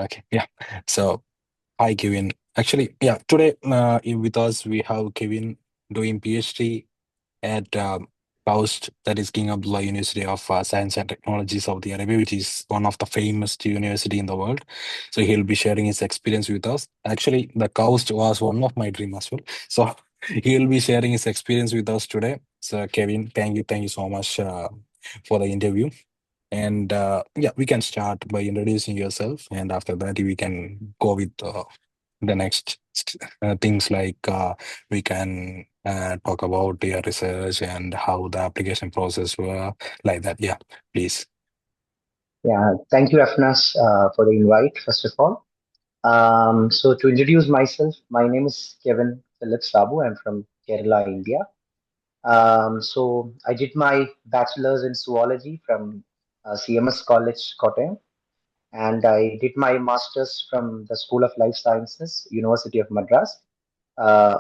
Okay, yeah. So, hi, Kevin. Actually, yeah, today with us we have Kevin doing PhD at KAUST, that is King Abdullah University of Science and Technology, Saudi Arabia, which is one of the famous university in the world. So he'll be sharing his experience with us. Actually, the KAUST was one of my dream as well. So he'll be sharing his experience with us today. So Kevin, thank you so much for the interview. And yeah, we can start by introducing yourself, and after that, we can go with the next things like we can talk about your research and how the application process were like that. Yeah, please. Yeah, thank you, Afnas, for the invite, first of all. So, to introduce myself, my name is Kevin Philip Sabu. I'm from Kerala, India. So, I did my bachelor's in zoology from CMS College, Kottayam, and I did my master's from the School of Life Sciences, University of Madras.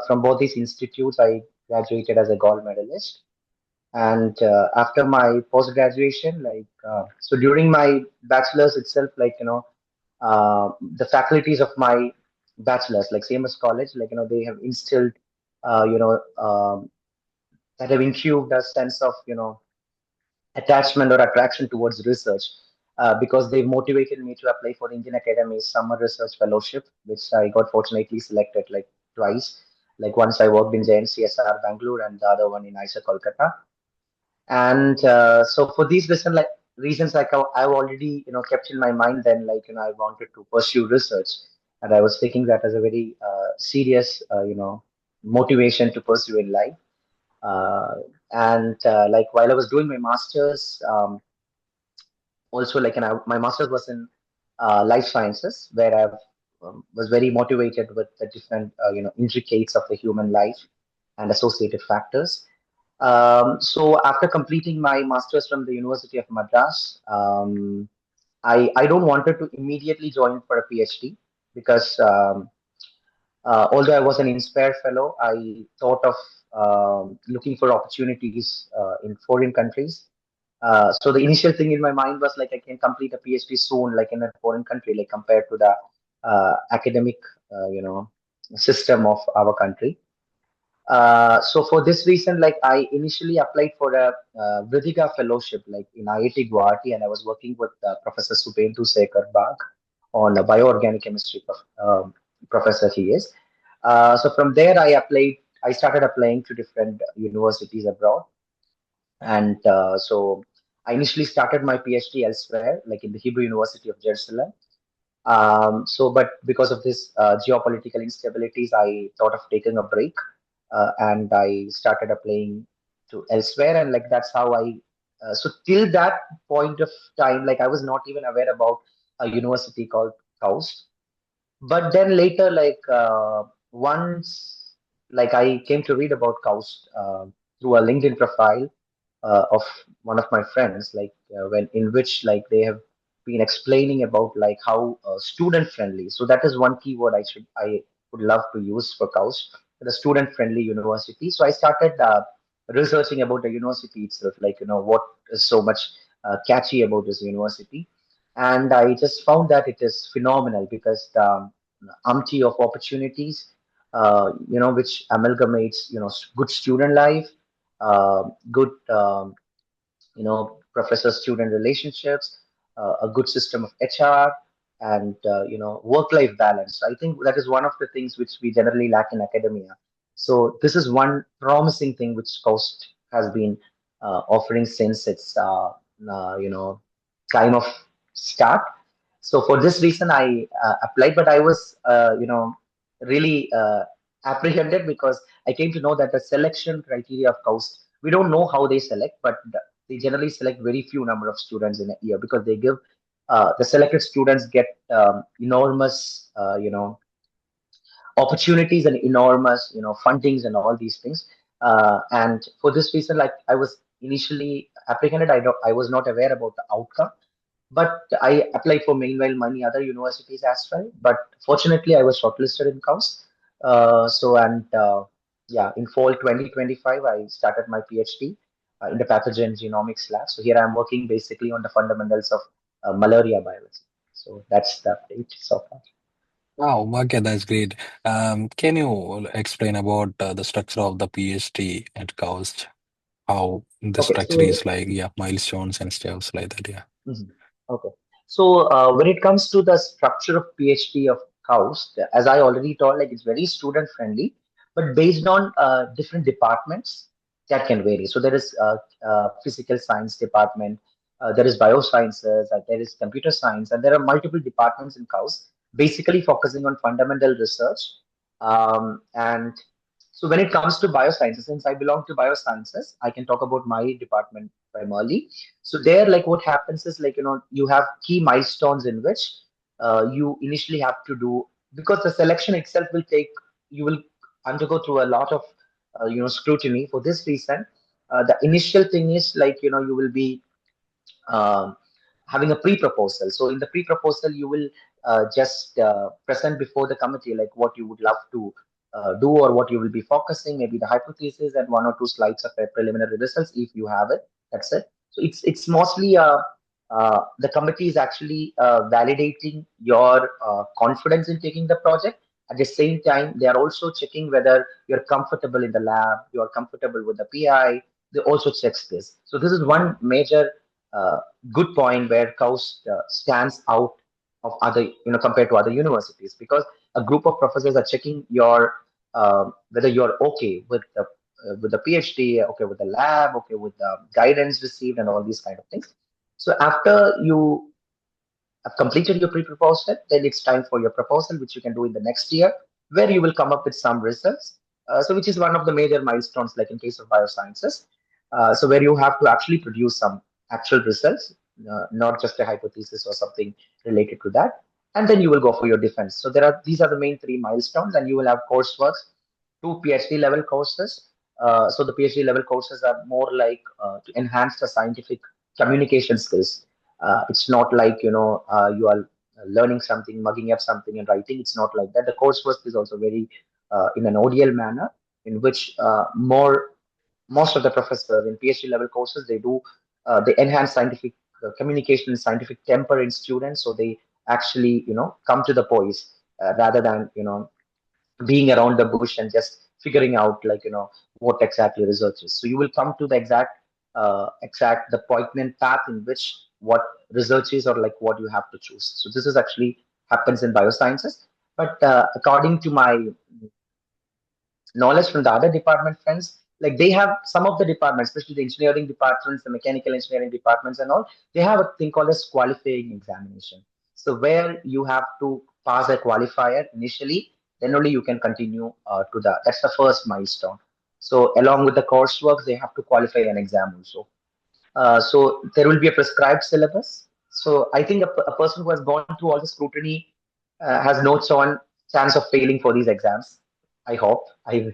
From both these institutes, I graduated as a gold medalist. And after my post graduation, so during my bachelor's itself, the faculties of my bachelor's, like same as college, they have instilled, uh, you know, um, that have infused a sense of, attachment or attraction towards research. Because they motivated me to apply for Indian Academy's Summer Research Fellowship, which I got fortunately selected like twice. Like once I worked in JNCSR Bangalore and the other one in ISA Kolkata. And so for these reasons, I've already kept in my mind then, I wanted to pursue research, and I was taking that as a very serious motivation to pursue in life. uh, and like while I was doing my masters, also my masters was in life sciences, where I was very motivated with the different intricates of the human life and associated factors. So after completing my master's from the University of Madras, I don't wanted to immediately join for a PhD because although I was an Inspire Fellow, I thought of looking for opportunities in foreign countries. So the initial thing in my mind was like I can complete a PhD soon, like in a foreign country, like compared to the academic, system of our country. So for this reason, like I initially applied for a Vritika fellowship, like in IIT Guwahati, and I was working with Professor Subendu Sekhar Bag on a bioorganic chemistry professor he is. So from there, I started applying to different universities abroad, and so I initially started my PhD elsewhere, like in the Hebrew University of Jerusalem. But because of this geopolitical instabilities, I thought of taking a break, and I started applying to elsewhere, and like that's how I. So till that point of time, like I was not even aware about a university called KAUST. But then later, once, like I came to read about KAUST through a LinkedIn profile of one of my friends, when in which like they have been explaining about like how student friendly. So that is one keyword I would love to use for KAUST, the student friendly university. So I started researching about the university itself, what is so much catchy about this university, and I just found that it is phenomenal because the umpty of opportunities, which amalgamates, good student life, good, professor-student relationships, a good system of HR, and work-life balance. I think that is one of the things which we generally lack in academia. So this is one promising thing which KAUST has been offering since its time of start. So for this reason, I applied, but I was really apprehended because I came to know that the selection criteria of KAUST, we don't know how they select, but they generally select very few number of students in a year because they give the selected students get enormous opportunities and enormous fundings and all these things. And for this reason, like I was initially apprehended, I was not aware about the outcome, but I applied for meanwhile many other universities as well. But fortunately, I was shortlisted in KAUST. Yeah, in fall 2025, I started my PhD in the pathogen genomics lab. So here I'm working basically on the fundamentals of malaria biology. So that's the update so far. Wow, okay, that's great. Can you explain about the structure of the PhD at KAUST? How the Okay, structure so is like, yeah, milestones and stuff like that, yeah. mhm. Okay. So when it comes to the structure of PhD of KAUST, as I already told, like it's very student friendly, but based on different departments, that can vary. So there is physical science department, there is biosciences, there is computer science, and there are multiple departments in KAUST, basically focusing on fundamental research. And so when it comes to biosciences, since I belong to biosciences, I can talk about my department primarily. So there, like what happens is like, you have key milestones in which you initially have to do, because the selection itself will take, you will undergo through a lot of, scrutiny. For this reason, the initial thing is like, you will be um, having a pre-proposal. So in the pre-proposal, you will just present before the committee like what you would love to do or what you will be focusing, maybe the hypothesis and one or two slides of preliminary results if you have it. That's it. So it's mostly the committee is actually validating your confidence in taking the project. At the same time, they are also checking whether you're comfortable in the lab, you're comfortable with the PI. They also checks this. So this is one major uh, good point where KAUST stands out of other, compared to other universities, because a group of professors are checking your whether you're okay with the PhD, okay with the lab, okay with the guidance received, and all these kind of things. So after you have completed your pre-proposal, then it's time for your proposal, which you can do in the next year, where you will come up with some results. So which is one of the major milestones, like in case of biosciences. So where you have to actually produce some actual results, not just a hypothesis or something related to that. And then you will go for your defense. So these are the main three milestones, and you will have coursework, two PhD level courses. So the PhD level courses are more like to enhance the scientific communication skills. It's not like you are learning something, mugging up something, and writing. It's not like that. The coursework is also very in an ODL manner, in which most of the professors in PhD level courses they enhance scientific communication and scientific temper in students, so they actually come to the point rather than being around the bush and just figuring out like what exactly research is. So you will come to the exact the poignant path in which what research is, or like what you have to choose. So this is actually happens in biosciences, but according to my knowledge from the other department friends, like they have some of the departments, especially the engineering departments, the mechanical engineering departments and all, they have a thing called as qualifying examination. So where you have to pass a qualifier initially, then only you can continue to that's the first milestone. So along with the coursework, they have to qualify an exam also. So there will be a prescribed syllabus. So I think a person who has gone through all the scrutiny has no chance of failing for these exams. I hope. I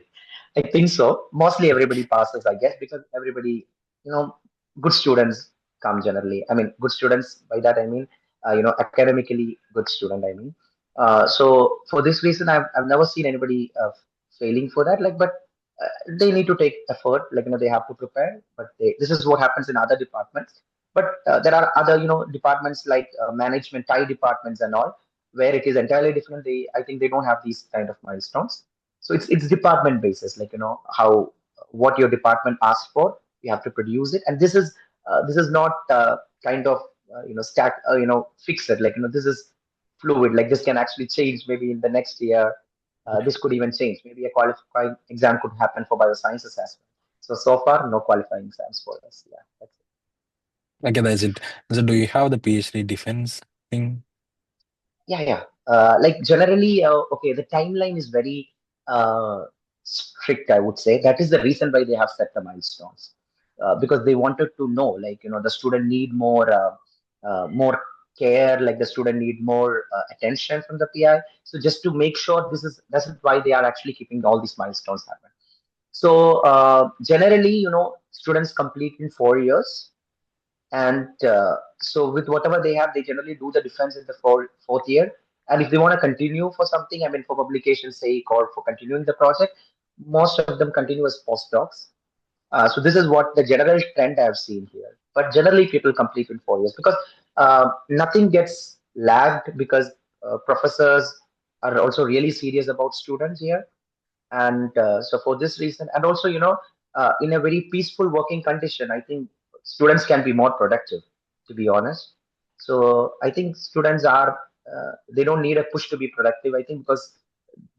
think so. Mostly everybody passes, I guess, because everybody, good students come generally. I mean, good students, by that I mean, academically good student, I mean. So for this reason, I've never seen anybody failing for that. Like, but they need to take effort, like they have to prepare, but this is what happens in other departments. But there are other departments like management tie departments and all, where it is entirely different. I think they don't have these kind of milestones. So it's department basis, like how what your department asks for, you have to produce it. And this is not kind of stack fix it, like this is fluid, like this can actually change maybe in the next year. This could even change. Maybe a qualifying exam could happen for biosciences as well. So far, no qualifying exams for us. Yeah, that's it. Okay, that's it. So do you have the PhD defense thing? Yeah, yeah. Like generally, okay, the timeline is very strict, I would say. That is the reason why they have set the milestones, because they wanted to know, like the student need more care, like the student need more attention from the PI. So just to make sure that's why they are actually keeping all these milestones happen. So generally, students complete in 4 years, and so with whatever they have, they generally do the defense in the fourth year. And if they want to continue for something, I mean, for publication's sake or for continuing the project, most of them continue as postdocs. So this is what the general trend I've seen here. But generally, people complete in 4 years because nothing gets lagged because professors are also really serious about students here. And so for this reason, and also, in a very peaceful working condition, I think students can be more productive, to be honest. So I think students are, they don't need a push to be productive, I think, because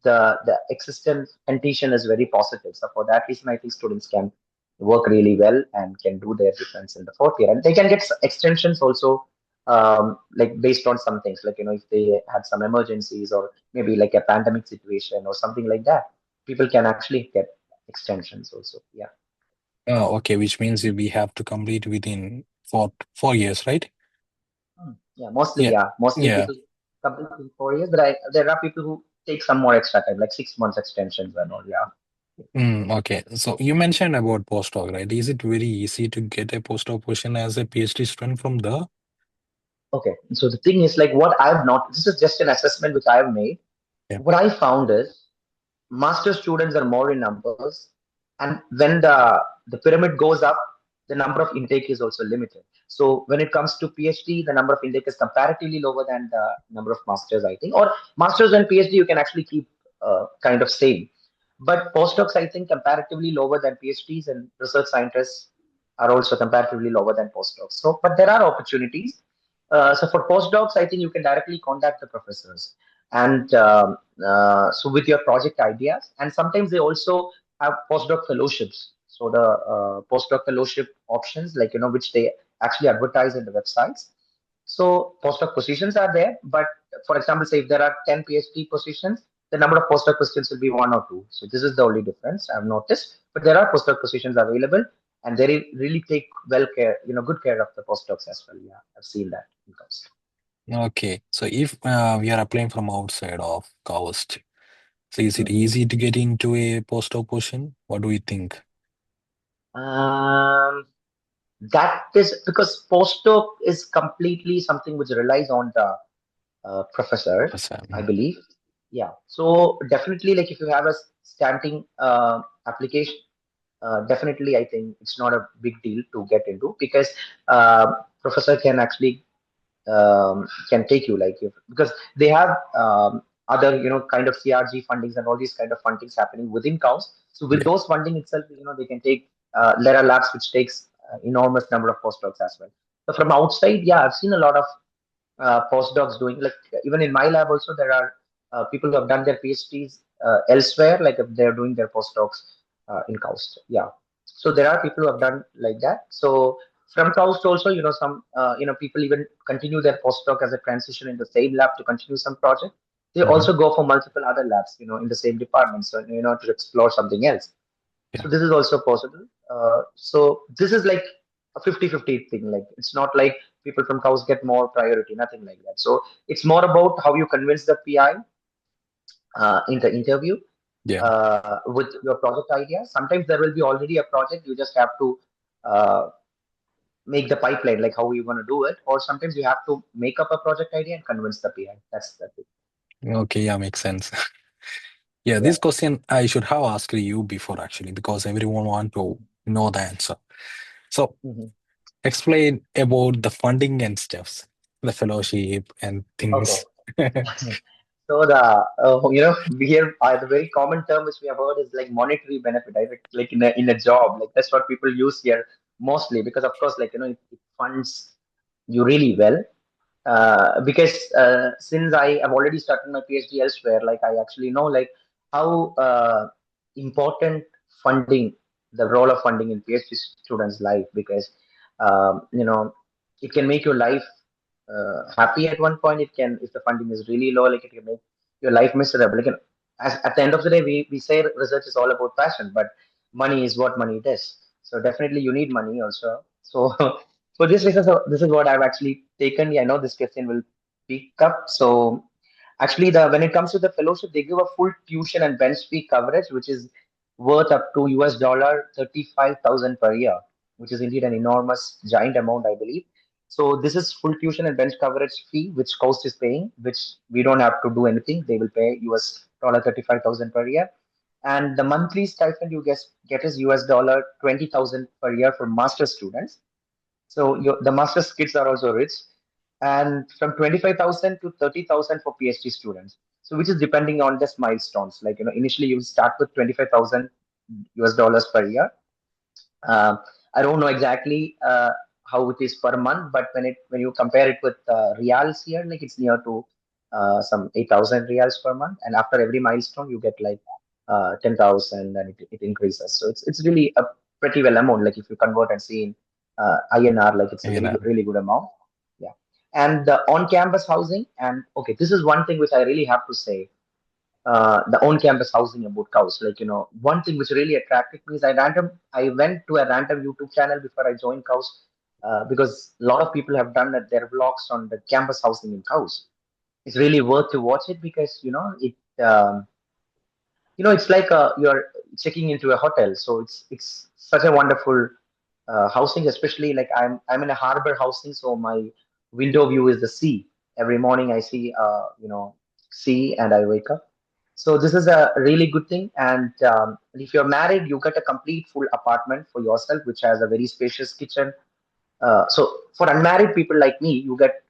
the existence condition is very positive. So for that reason, I think students can work really well and can do their defense in the fourth year, and they can get extensions also, like based on some things, like if they had some emergencies or maybe like a pandemic situation or something like that, people can actually get extensions also. Yeah. Oh, okay, which means we have to complete within 4 years, right? Yeah, mostly, Yeah, yeah, mostly yeah. people complete in 4 years, but there are people who take some more extra time, like 6 months extensions and all. Yeah. Okay. So you mentioned about postdoc, right? Is it very easy to get a postdoc position as a PhD student from the? Okay. So the thing is, like, what I've not, this is just an assessment which I've made. Yeah. What I found is master students are more in numbers, and when the pyramid goes up, the number of intake is also limited. So when it comes to PhD, the number of intake is comparatively lower than the number of masters, I think. Or masters and PhD, you can actually keep kind of same. But postdocs, I think, comparatively lower than PhDs, and research scientists are also comparatively lower than postdocs. So, but there are opportunities. So for postdocs, I think you can directly contact the professors, and so with your project ideas, and sometimes they also have postdoc fellowships. So the postdoc fellowship options, like which they actually advertise in the websites. So postdoc positions are there, but for example, say if there are 10 PhD positions, the number of postdoc positions will be one or two. So this is the only difference I've noticed. But there are postdoc positions available, and they really take well care, good care of the postdocs as well. Yeah, I've seen that in KAUST. Okay. So if we are applying from outside of KAUST, so is it Hmm. easy to get into a postdoc position? What do you think? Um, that is because postdoc is completely something which relies on the professor, Professor. I believe. Yeah. So definitely, like if you have a standing application, definitely I think it's not a big deal to get into, because professor can actually can take you, like if, because they have other kind of CRG fundings and all these kind of fundings happening within KAUST. So with Yeah. those funding itself, they can take there are labs which takes enormous number of postdocs as well. So from outside, yeah, I've seen a lot of postdocs doing, like even in my lab also there are people who have done their PhDs elsewhere, like if they're doing their postdocs in KAUST. Yeah, so there are people who have done like that. So from KAUST also, some people even continue their postdoc as a transition in the same lab to continue some project. They Mhm. also go for multiple other labs, in the same department, so to explore something else. Yeah. So this is also possible. So this is like a 50-50 thing. Like it's not like people from cows get more priority, nothing like that. So it's more about how you convince the PI in the interview Yeah. with your project idea. Sometimes there will be already a project. You just have to uh, make the pipeline, like how you want to do it. Or sometimes you have to make up a project idea and convince the PI. That's the thing. Okay. Yeah, makes sense. Yeah, Yeah. this question I should have asked you before actually, because everyone want to know the answer. So Mhm. explain about the funding and stuffs, the fellowship and Okay. things. So here the very common term which we have heard is like monetary benefit, right? Like in a job, like that's what people use here mostly, because of course, like it funds you really well. Because since I have already started my PhD elsewhere, like I actually know like how important funding, the role of funding in PhD students' life, because it can make your life happy at one point. It can, if the funding is really low, like it can make your life miserable. Like, as at the end of the day, we say research is all about passion, but money is what money does. So definitely you need money also. So for this reason, so this is what I've actually taken. Yeah, I know this question will pick up. So actually, the when it comes to the fellowship, they give a full tuition and bench fee coverage, which is worth up to US $35,000 per year, which is indeed an enormous giant amount, I believe. So this is full tuition and bench coverage fee, which KAUST is paying, which we don't have to do anything. They will pay US $35,000 per year, and the monthly stipend you get is US $20,000 per year for master students. So the master's kids are also rich. and from 25,000 to 30,000 for PhD students. So which is depending on just milestones. Like, initially you start with 25,000 US dollars per year. um, I don't know exactly how it is per month, but when you compare it with reals here, like it's near to some 8,000 reals per month, and after every milestone, you get like 10,000, and it increases. So it's really a pretty well amount. Like if you convert and see in INR, like it's a You very know, good, really good amount. Yeah, and the on-campus housing, and okay, this is one thing which I really have to say, the on-campus housing about cows. Like, one thing which really attracted me is I went to a random YouTube channel before I joined cows, because a lot of people have done their vlogs on the campus housing in cows. It's really worth to watch it because it's like you're checking into a hotel. So it's such a wonderful housing, especially like I'm in a harbor housing, so my window view is the sea. Every morning I see sea, and I wake up. So this is a really good thing. And if you're married, you get a complete full apartment for yourself, which has a very spacious kitchen. So for unmarried people like me, you get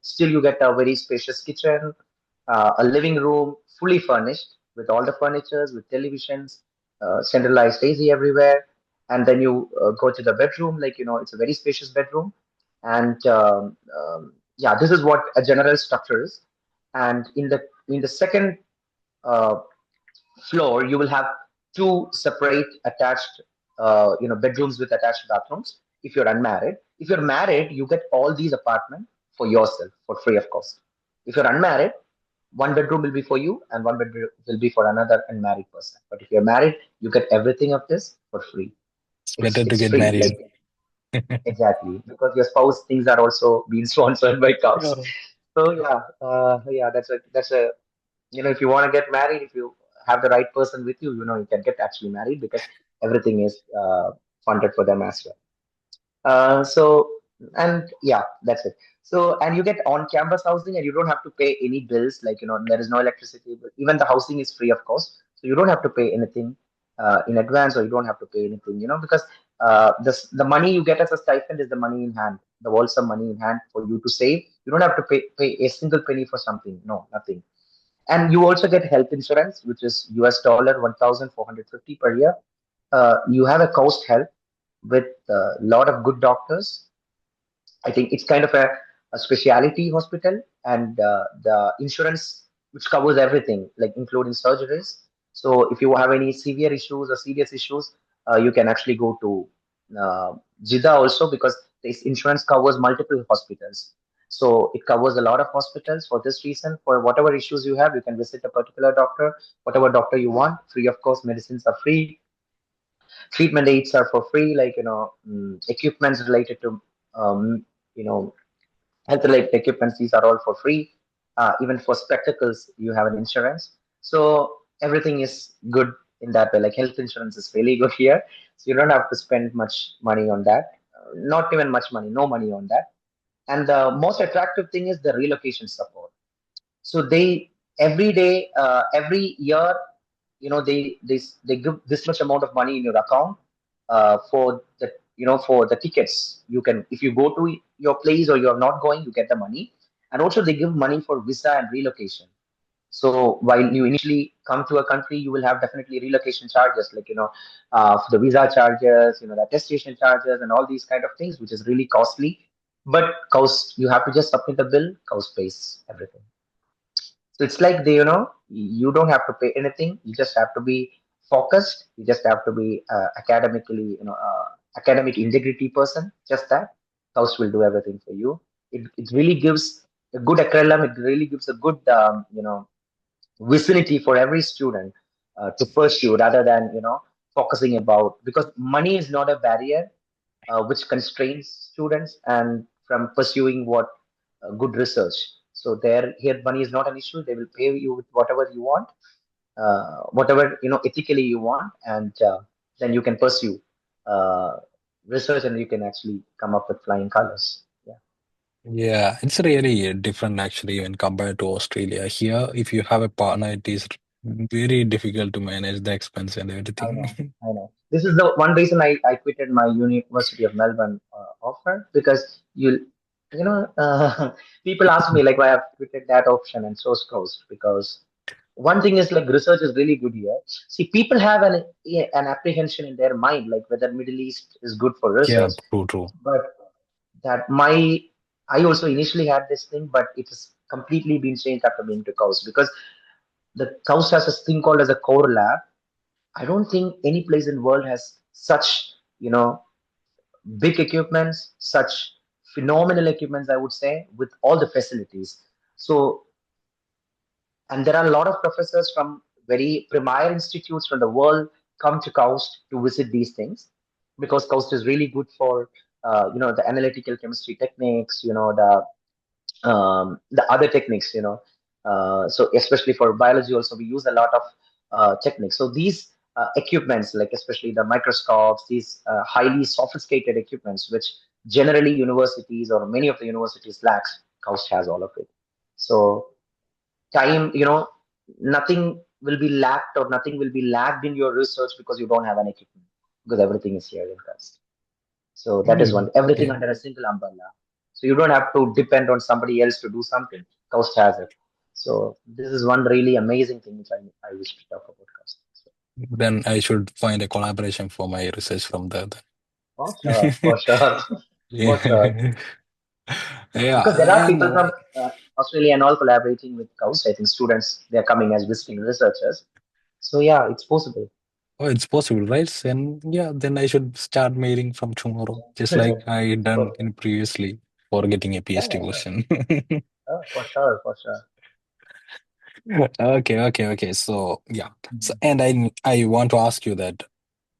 a very spacious kitchen, a living room fully furnished with all the furnitures, with televisions, centralized AC everywhere, and then you go to the bedroom. Like, it's a very spacious bedroom, and yeah, this is what a general structure is. And in the second uh, floor, you will have two separate attached, bedrooms with attached bathrooms. If you're unmarried, if you're married, you get all these apartment for yourself for free of cost. If you're unmarried, one bedroom will be for you, and one bedroom will be for another unmarried person. But if you're married, you get everything of this for free. it's It's better to it's get free, married. like exactly, because your spouse things are also being sponsored by cows. Yeah. So yeah, yeah, that's a if you want to get married, if you have the right person with you, you can get actually married because everything is funded for them as well. So, and yeah, that's it. So, and you get on-campus housing, and you don't have to pay any bills. Like, there is no electricity. But even the housing is free, of course. So you don't have to pay anything in advance, or you don't have to pay anything. Because the money you get as a stipend is the money in hand, the wholesome money in hand for you to save. You don't have to pay a single penny for something. No, nothing. And you also get health insurance, which is US dollar 1,450 per year. You have a coast health with a lot of good doctors. I think it's kind of a specialty hospital, and the insurance which covers everything, like including surgeries. So if you have any severe issues or serious issues, you can actually go to uh, Jeddah also, because this insurance covers multiple hospitals. So it covers a lot of hospitals. For this reason, for whatever issues you have, you can visit a particular doctor, whatever doctor you want, free of course. Medicines are free, treatment aids are for free, like equipments related to you know health related equipments, these are all for free. Even for spectacles you have an insurance. So everything is good in that way. Like health insurance is really good here, so you don't have to spend much money on that. Not even much money, no money on that. And the most attractive thing is the relocation support. So they every day, every year, they give this much amount of money in your account for the for the tickets. You can, if you go to your place or you're not going, you get the money. And also they give money for visa and relocation. So while you initially come to a country, you will have definitely relocation charges, like for the visa charges, the attestation charges, and all these kind of things, which is really costly. But cost, you have to just submit the bill, cost pays everything. So it's like you don't have to pay anything. You just have to be focused. You just have to be academically, academic integrity person. Just that. House will do everything for you. It really gives a good curriculum. It really gives a good, vicinity for every student to pursue, rather than focusing about, because money is not a barrier which constrains students and from pursuing what good research. So there, here money is not an issue. They will pay you with whatever you want, whatever ethically you want, and then you can pursue uh, research, and you can actually come up with flying colors. Yeah, Yeah, it's really different actually when compared to Australia. Here, if you have a partner, it is very difficult to manage the expense and I everything. know, I know. This is the one reason I quitted my University of Melbourne offer, because you. people ask me like why I've quitted that option and chose Coast, because one thing is like research is really good here. See, people have an apprehension in their mind like whether Middle East is good for Yeah, research, true, true. but that my I also initially had this thing, but it has completely been changed after being to Coast, because the Coast has this thing called as a core lab. I don't think any place in the world has such, you know, big equipments, such phenomenal equipments, I would say, with all the facilities. So, and there are a lot of professors from very premier institutes from the world come to KAUST to visit these things, because KAUST is really good for, the analytical chemistry techniques, the other techniques, so especially for biology also we use a lot of techniques. So these equipments, like especially the microscopes, these highly sophisticated equipments which generally universities or many of the universities lacks, KAUST has all of it. So time, nothing will be lacked or nothing will be lagged in your research because you don't have an equipment, because everything is here in KAUST. So that is one, Mm, everything okay. under a single umbrella. So you don't have to depend on somebody else to do something. Coast has it. So this is one really amazing thing which I wish to talk about Coast. So, Then I should find a collaboration for my research from there. for sure, for sure, for sure. Yeah. Because Yeah, there are and people from Australia and all collaborating with Coast. I think students, they are coming as visiting researchers. So yeah, it's possible. oh, it's possible, right? And yeah, then I should start mailing from tomorrow, just like I done For, in previously for getting a yeah, PhD yeah, question. for sure, for sure. Okay, okay, okay. So yeah. So and I want to ask you that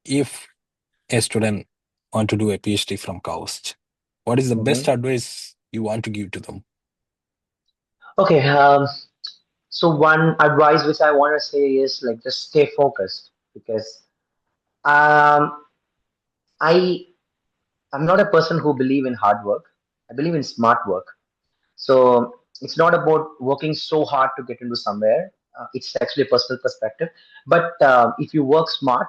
if a student want to do a PhD from KAUST, what is the best Hmm. advice you want to give to them? Okay, so one advice which I want to say is like just stay focused, because um, I I'm not a person who believe in hard work. I believe in smart work. So it's not about working so hard to get into somewhere. It's actually a personal perspective. But if you work smart,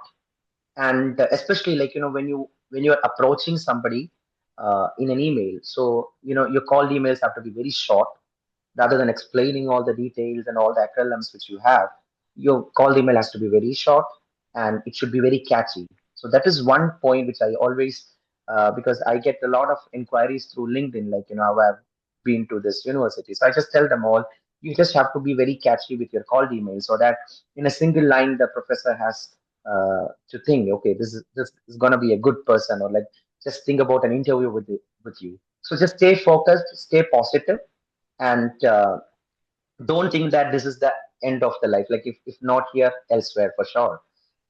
and especially like when you're approaching somebody in an email, so your called emails have to be very short, rather than explaining all the details and all the acronyms which you have. Your call email has to be very short, and it should be very catchy. So that is one point which I always, because I get a lot of inquiries through LinkedIn, like, how I've been to this university. So I just tell them all, you just have to be very catchy with your called email, so that in a single line, the professor has to think, okay, this is going to be a good person, or like just think about an interview with you. So just stay focused, stay positive, and don't think that this is the end of the life, like if not here, elsewhere for sure.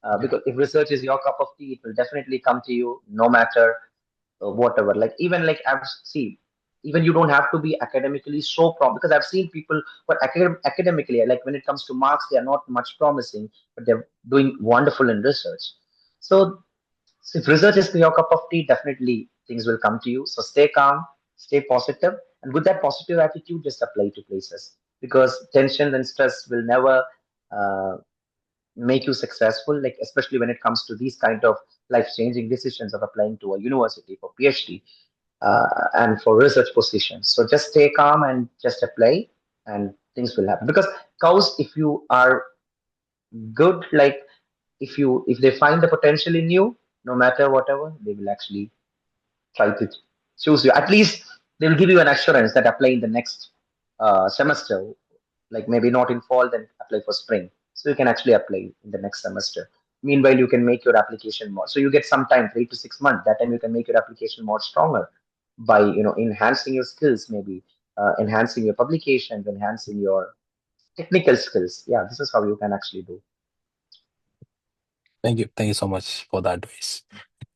Yeah. Because if research is your cup of tea, it will definitely come to you no matter whatever. Like even like I've seen, even you don't have to be academically so because I've seen people who are academically, like when it comes to marks, they are not much promising, but they're doing wonderful in research. So if research is your cup of tea, definitely things will come to you. So stay calm, stay positive, and with that positive attitude, just apply to places, because tension and stress will never uh, make you successful. Like especially when it comes to these kind of life-changing decisions of applying to a university for PhD and for research positions. So just stay calm and just apply, and things will happen. Because cows, if you are good, like if they find the potential in you, no matter whatever, they will actually try to choose you. At least they will give you an assurance that apply in the next semester, like maybe not in fall, then apply for spring. So you can actually apply in the next semester. Meanwhile, you can make your application more. So you get some time, 3 to 6 months. That time you can make your application more stronger by enhancing your skills, maybe enhancing your publications, enhancing your technical skills. Yeah, this is how you can actually do. Thank you. Thank you so much for that advice.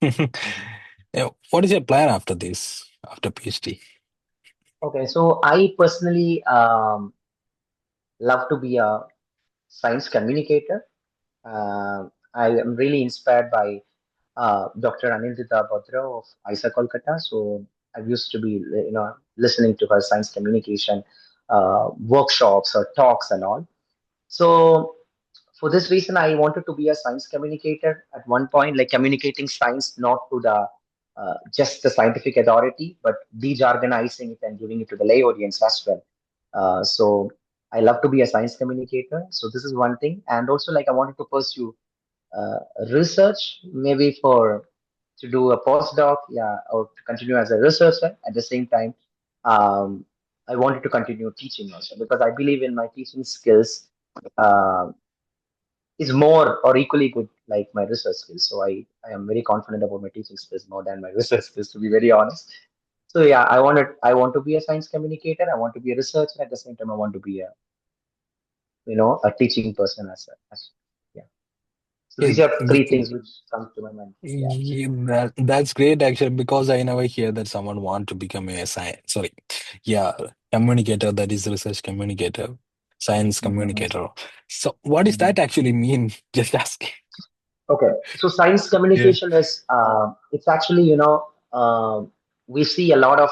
Mhm. Yeah, what is your plan after this, after PhD? Okay, so I personally love to be a science communicator. I am really inspired by Dr. Anindita Bhadra of ISA Kolkata. So I used to be, listening to her science communication workshops or talks and all. So for this reason, I wanted to be a science communicator at one point, like communicating science not to the just the scientific authority, but dejargonizing it and giving it to the lay audience as well. So I love to be a science communicator. So this is one thing, and also like I wanted to pursue uh, research, maybe for to do a postdoc, yeah, or to continue as a researcher. At the same time, um, I wanted to continue teaching also because I believe in my teaching skills uh, is more or equally good like my research skills. So I am very confident about my teaching skills more than my research skills, to be very honest. So yeah, I want to be a science communicator. I want to be a researcher. At the same time, I want to be a a teaching person as yeah. So Yeah, these are three the- things which come to my mind. Yeah. yeah, that's great actually because I never hear that someone want to become a science. Sorry, yeah, communicator. That is research communicator, science Mhm, communicator. So, what does mhm. that actually mean? Just asking. Okay, so science Yeah, communication is it's actually we see a lot of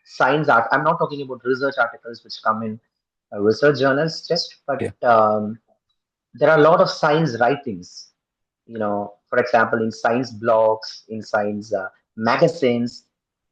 science art. I'm not talking about research articles which come in research journals just, but yeah, there are a lot of science writings, for example, in science blogs, in science magazines,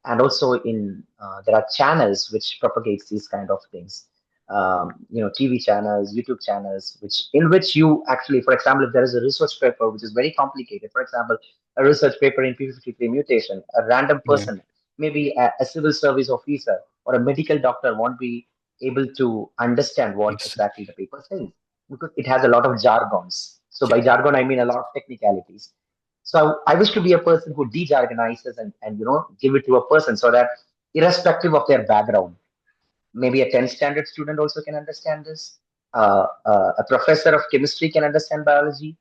and also in there are channels which propagates these kind of things. TV channels, YouTube channels, which in which you actually, for example, if there is a research paper which is very complicated, for example, a research paper in p53 mutation, a random yeah, person, maybe a civil service officer or a medical doctor won't be able to understand what it's, exactly the paper says because it has a lot of jargons. So by yeah, jargon, I mean a lot of technicalities. So I wish to be a person who dejargonizes and give it to a person so that irrespective of their background, maybe a 10th standard student also can understand this. A professor of chemistry can understand biology.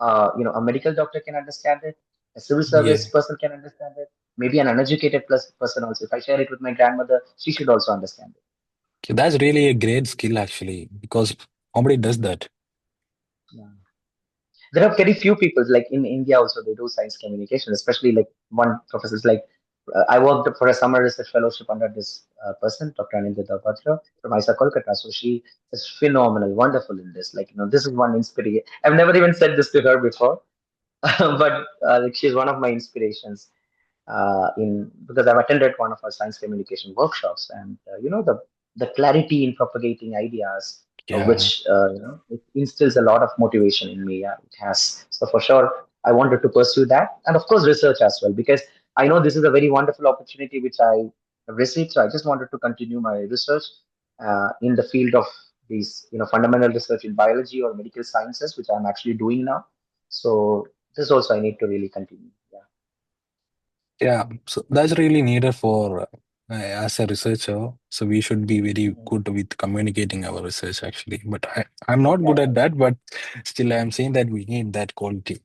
A medical doctor can understand it. A civil yeah. service person can understand it. Maybe an uneducated plus person also. If I share it with my grandmother, she should also understand it. Okay, that's really a great skill actually because nobody does Mhm. that. Yeah. There are very few people like in India also they do science communication, especially like one professor is like I worked for a summer research fellowship under this person, Dr. Anindita Batra from ISA Kolkata. So she is phenomenal, wonderful in this. Like this is one inspiration. I've never even said this to her before, but like she's one of my inspirations in because I've attended one of our science communication workshops, and the clarity in propagating ideas, Yeah, which it instills a lot of motivation in me. Yeah, it has. So for sure, I wanted to pursue that, and of course, research as well, because I know this is a very wonderful opportunity which I have received. So I just wanted to continue my research in the field of these, fundamental research in biology or medical sciences, which I'm actually doing now. So this also I need to really continue. Yeah. yeah. So that's really needed for as a researcher. So we should be very Mhm. good with communicating our research actually. But I'm not good at Exactly. that. But still, I'm saying that we need that quality.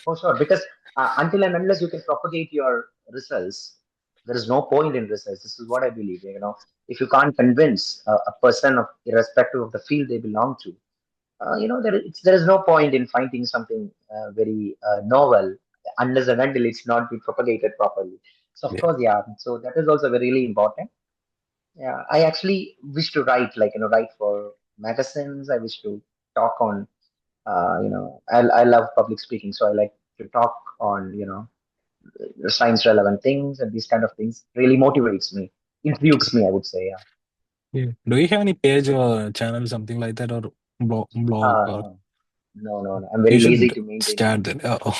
For sure. Because until and unless you can propagate your results, there is no point in results. This is what I believe. If you can't convince a person of irrespective of the field they belong to, there is no point in finding something very novel unless and until it's not been propagated properly. So of Yeah. course, yeah. So that is also very really important. Yeah, I actually wish to write, like write for magazines. I wish to talk on I love public speaking, so I like to talk on science relevant things, and these kind of things really motivates me, intrigues me, I would say. Yeah. Yeah. Do you have any page or channel, something like that, or blog or No, no. I'm very you lazy should to maintain start anything. that. Oh,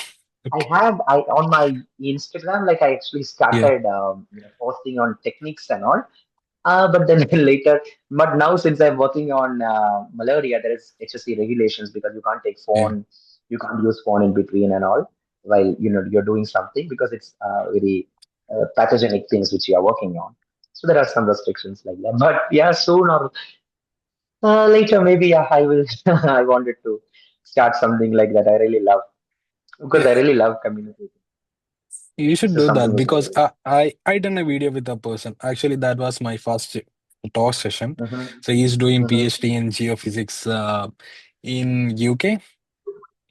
I okay. have I on my Instagram, like I actually Yeah. started posting on techniques and all. But then later, but now since I'm working on malaria, there is HSC regulations because you can't take Yeah. phone, you can't use phone in between and all while you're doing something because it's very pathogenic things which you are working on. So there are some restrictions like that. But yeah, soon or later maybe yeah, I will. I wanted to start something like that. I really love because Yeah. I really love communicating. You This should is do something that which I because really. I done a video with a person. Actually, that was my first talk session. Mm-hmm, So he's doing mm-hmm, PhD in geophysics in UK.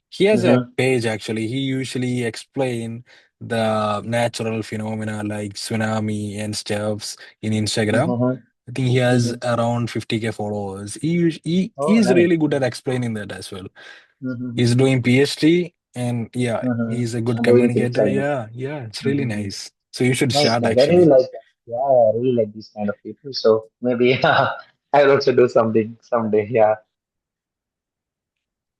He has a mm-hmm, page actually. He usually explain the natural phenomena like tsunami and stuffs in Instagram. mm-hmm, I think he has mm-hmm. around 50K followers. He Oh, is nice. really good at explaining that as well. Mm-hmm, He's mm-hmm. doing PhD. And yeah, Mm-hmm. he's a good I'm reading things communicator. like this. Yeah, it's really Mm-hmm. nice. So you should Nice, start nice. I really actually. like that. Yeah, I really like these kind of people. So maybe I'll also do something someday. Yeah.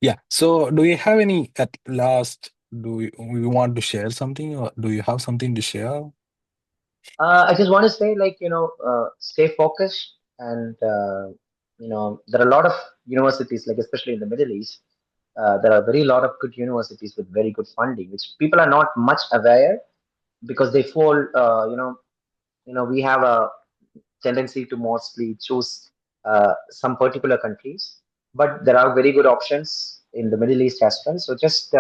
Yeah. So do you have any at last? We want to share something, or do you have something to share? I just want to say, like, stay focused, and there are a lot of universities, like especially in the Middle East, there are very lot of good universities with very good funding, which people are not much aware because they fall. We have a tendency to mostly choose some particular countries, but there are very good options in the Middle East as well. So just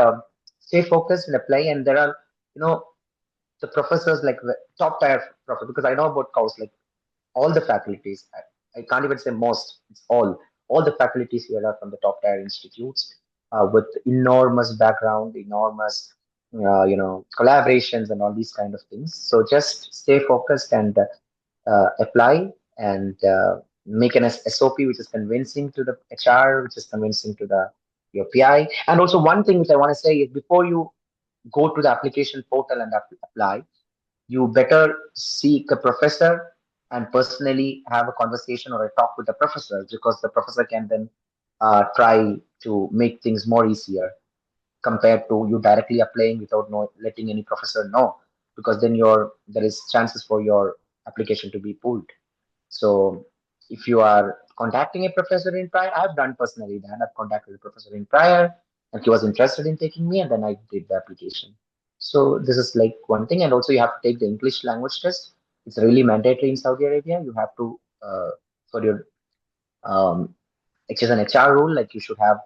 stay focused and apply, and there are you know the professors like the top tier professor, because I know about KAUST, like all the faculties. I can't even say most. It's all the faculties here are from the top tier institutes with enormous background, enormous collaborations and all these kind of things. So just stay focused and apply and make an SOP which is convincing to the HR, which is convincing to the your PI. And also one thing which I want to say is before you go to the application portal and apply, you better seek a professor and personally have a conversation or a talk with the professor, because the professor can then try to make things more easier compared to you directly applying without letting any professor know, because then there is chances for your application to be pulled. So if you are contacting a professor in prior, I've done personally that. I've contacted a professor in prior and he was interested in taking me, and then I did the application. So this is like one thing. And also you have to take the English language test. It's really mandatory in Saudi Arabia. You have to for your it's just an HR rule, like you should have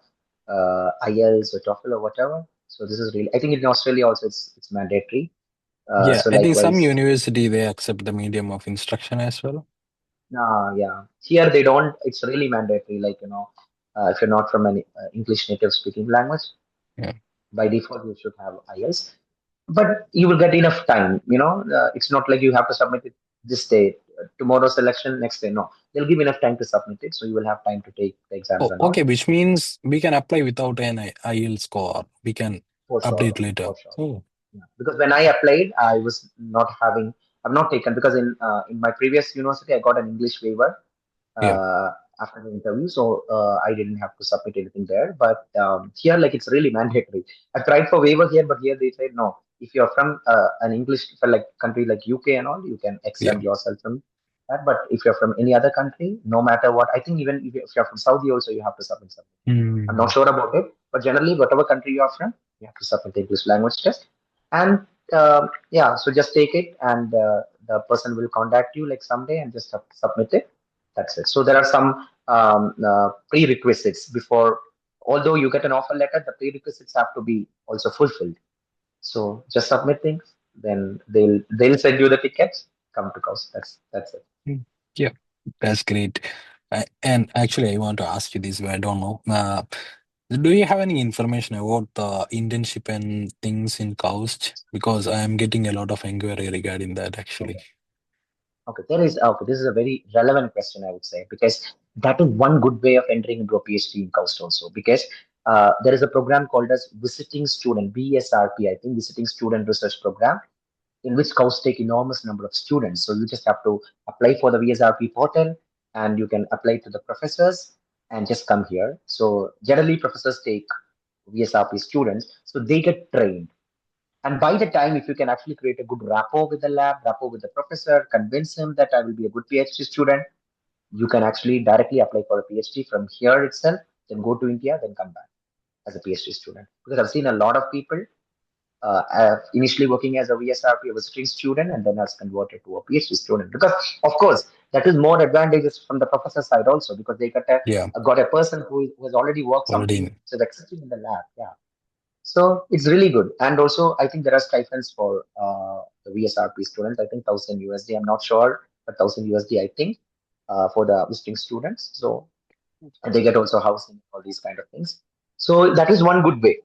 IELTS or TOEFL or whatever. So this is really, I think in Australia also it's mandatory. Yeah, So I think some likewise, university they accept the medium of instruction as well. yeah. Here they don't. It's really mandatory. Like if you're not from an English native speaking language, Yeah. by default you should have IELTS. But you will get enough time. It's not like you have to submit it this day, tomorrow's selection, next day. No, they'll give enough time to submit it, so you will have time to take the exams Oh, and okay, all. which means we can apply without an IELTS score. We can For update sure, later. for sure. Oh, Yeah. Because when I applied, I was not having. I've not taken because in my previous university I got an English waiver yeah. uh, after the interview, so I didn't have to submit anything there. But here, like it's really mandatory. I tried for waiver here, but here they said no. If you're from an English for like country like UK and all, you can Yeah. exempt yourself from that. But if you're from any other country, no matter what, I think even if you're from Saudi also, you have to submit something. I'm not Hmm. sure about it, but generally, whatever country you're from, you have to submit the English language test. And yeah, so just take it, and the person will contact you like someday, and just submit it. That's it. So there are some prerequisites before. Although you get an offer letter, the prerequisites have to be also fulfilled. So just submit things, then they'll send you the tickets. Come to course. That's it. Mm. Yeah, that's great. And actually, I want to ask you this, but I don't know. Do you have any information about the internship and things in KAUST? Because I am getting a lot of inquiry regarding that actually. Okay. Okay, okay. This is a very relevant question, I would say, because that is one good way of entering into a PhD in KAUST also. Because there is a program called as Visiting Student (VSRP), I think, Visiting Student Research Program, in which KAUST take enormous number of students. So you just have to apply for the VSRP portal, and you can apply to the professors and just come here. So generally, professors take VSRP students, so they get trained, and by the time, if you can actually create a good rapport with the lab, rapport with the professor, convince him that I will be a good PhD student, you can actually directly apply for a PhD from here itself, then go to India, then come back as a PhD student. Because I've seen a lot of people initially working as a VSRP, a visiting student, and then has converted to a PhD student. Because, of course, that is more advantageous from the professor side also, because they Yeah, got a person who has already worked already something, in. so it's existing in the lab. Yeah. So it's really good. And also, I think there are stipends for the VSRP students. I think 1,000 USD. I'm not sure, but 1,000 USD, I think, for the visiting students. So and they get also housing, all these kind of things. So that is one good way.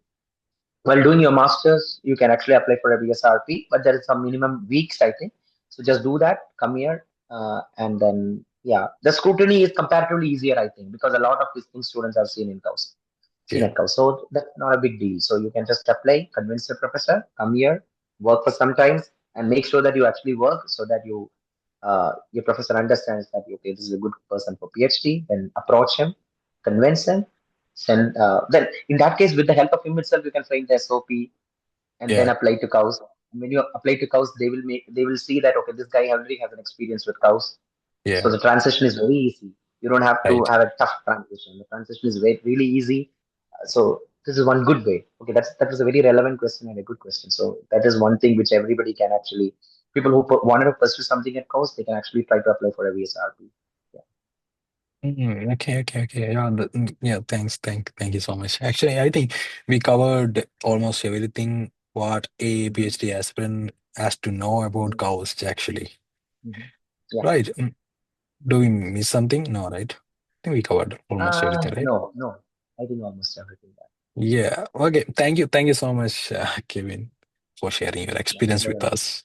While doing your masters, you can actually apply for a VSRP, but there is some minimum weeks, I think. So just do that. Come here, and then yeah, the scrutiny is comparatively easier, I think, because a lot of visiting students are seen in house. seen Yeah. at KAUST. So that's not a big deal. So you can just apply, convince the professor, come here, work for some time, and make sure that you actually work so that your professor understands that okay, this is a good person for PhD. Then approach him, convince him, send. Then in that case, with the help of him itself, you can frame the SOP and then Yeah. apply to KAUST. And when you apply to KAUST, they will see that okay, this guy already has an experience with KAUST. So Yeah. the transition is very easy. You don't have to Right. have a tough transition. The transition is really easy. So this is one good way. Okay, that was a very relevant question and a good question. So that is one thing which everybody can actually, people who wanted to pursue something at KAUST, they can actually try to apply for a VSRP. Yeah. Okay, okay, okay. Yeah, yeah, thanks. Thank you so much. Actually, I think we covered almost everything what a Hmm. PhD aspirant has to know about Hmm. cost, actually. Hmm. Yeah. Right. Do we miss something? No, right? I think we covered almost everything, right? No, no. I think almost everything. Yeah. Okay. Thank you. Thank you so much, Kevin, for sharing your Yeah, experience very with nice. us.